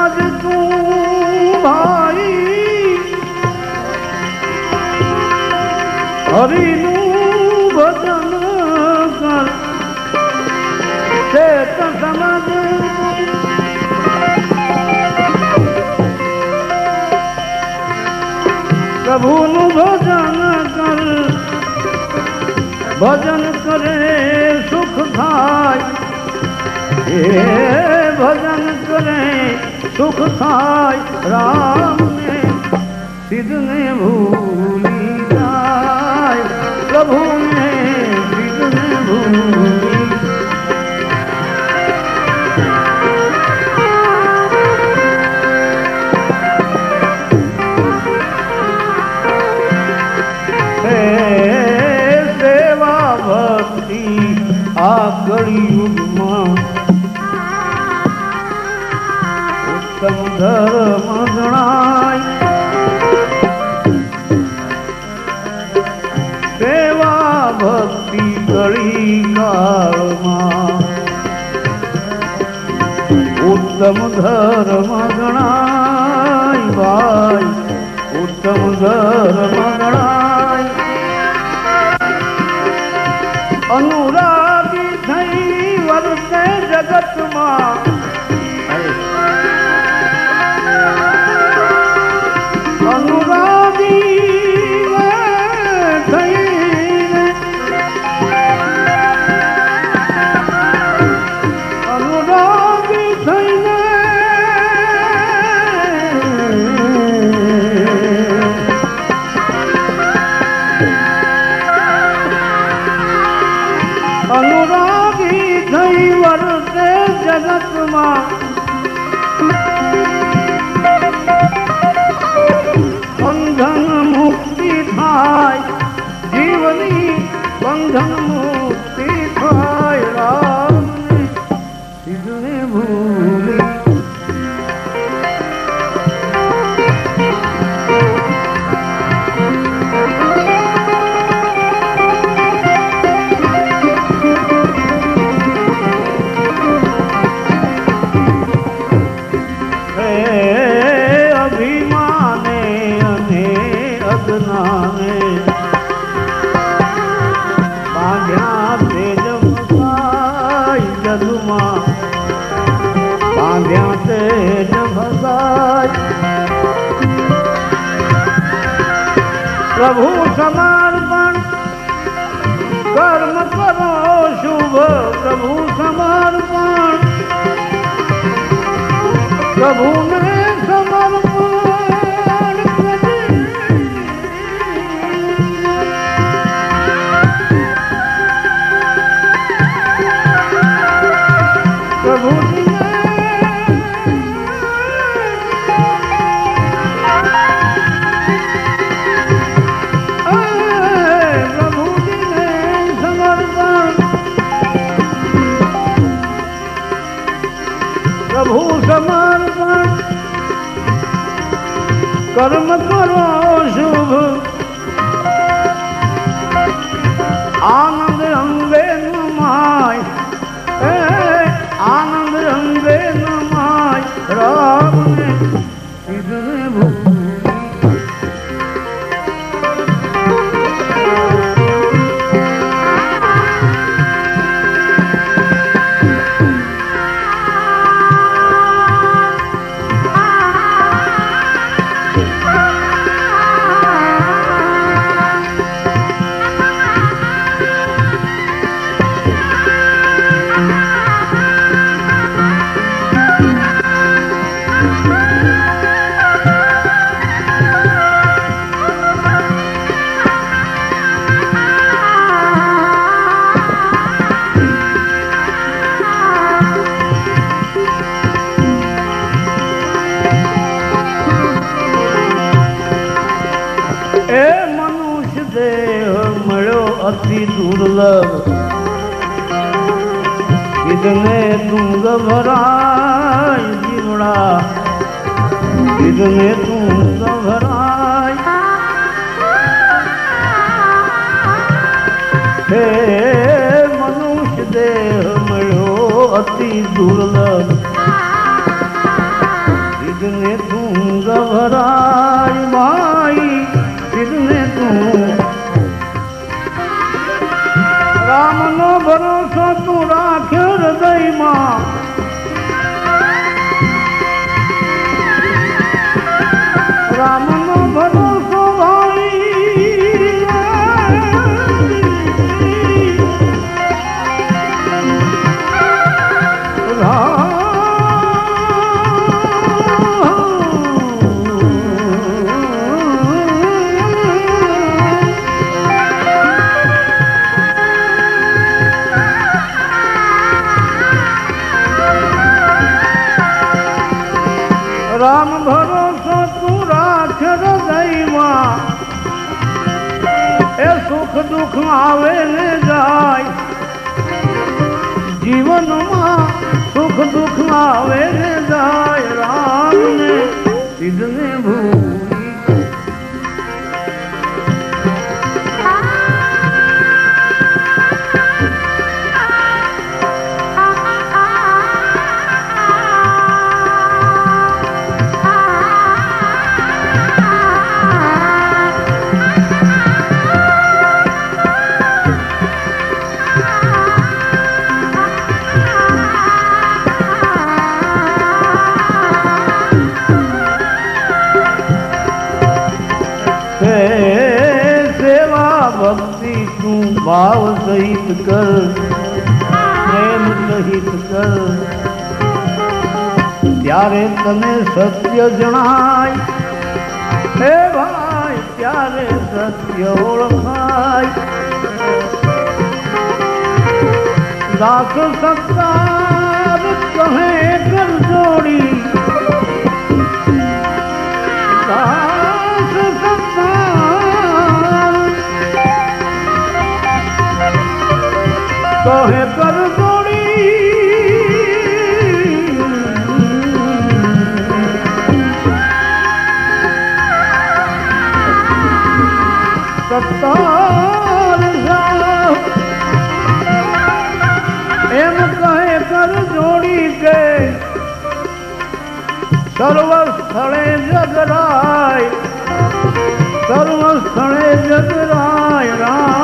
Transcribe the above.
आज तू भाई हरिनु भजन कर चेत समझ प्रभुनु भजन कर भजन करे सुख थाय भजन करे सुख थाय राम ने सिद्ध ने भूली जाय प्रभु ने सिद्ध ने भूली सेवा भक्ति आ कलियुगમાં उत्तम धर्म गणाय सेवा भक्ति कलिकाળમાં उत्तम धर्म गणाय भाई उत्तम धर्म गणाय अनुरागी थई वर्ते जगत मां अनुरागी थई अनुरागी थई अनुरागी थई वर्ते जगत मां बंधन मुक्ति थाय जीवनी बंधन मुक्ति थाय राम ने सिद्ध ने भूली प्रभु समर्पण कर्म करो शुभ प्रभु समर्पण प्रभु ने समर्पण प्रभु प्रभु समर्पण कर्म करो शुभ आनंद अंगे नमाय आनंद अंगे नमाय राम ने सिद्ध ने भूली अति दुर्लभ कितने तुम घबराय जीवड़ा कितने तुम घबराय हे मनुष्य देह मळो अति दुर्लभ सिद्धने तू घबराई माई सिद्धने तू राम नो भरोसो तू राख्यो हृदय मां राम नो भरोसो भाई राम भरोसो तू राख हृदय मां ए सुख दुख आवे ने जाय जीवन मां सुख दुख आवे ने जाय राम ने सिद्धने भूली सेवा भक्ति तू भाव सहित कर प्रेम सहित कर त्यारे तने सत्य जणाय हे भाई त्यारे सत्य ओळखाय दास सत्कार कहे कर जोड़ी दास सत्कार कहे कर जोड़ी सत्तार एम कहे कर जोड़ी के सर्व स्थले जगराय सर्व स्थले जगराय राम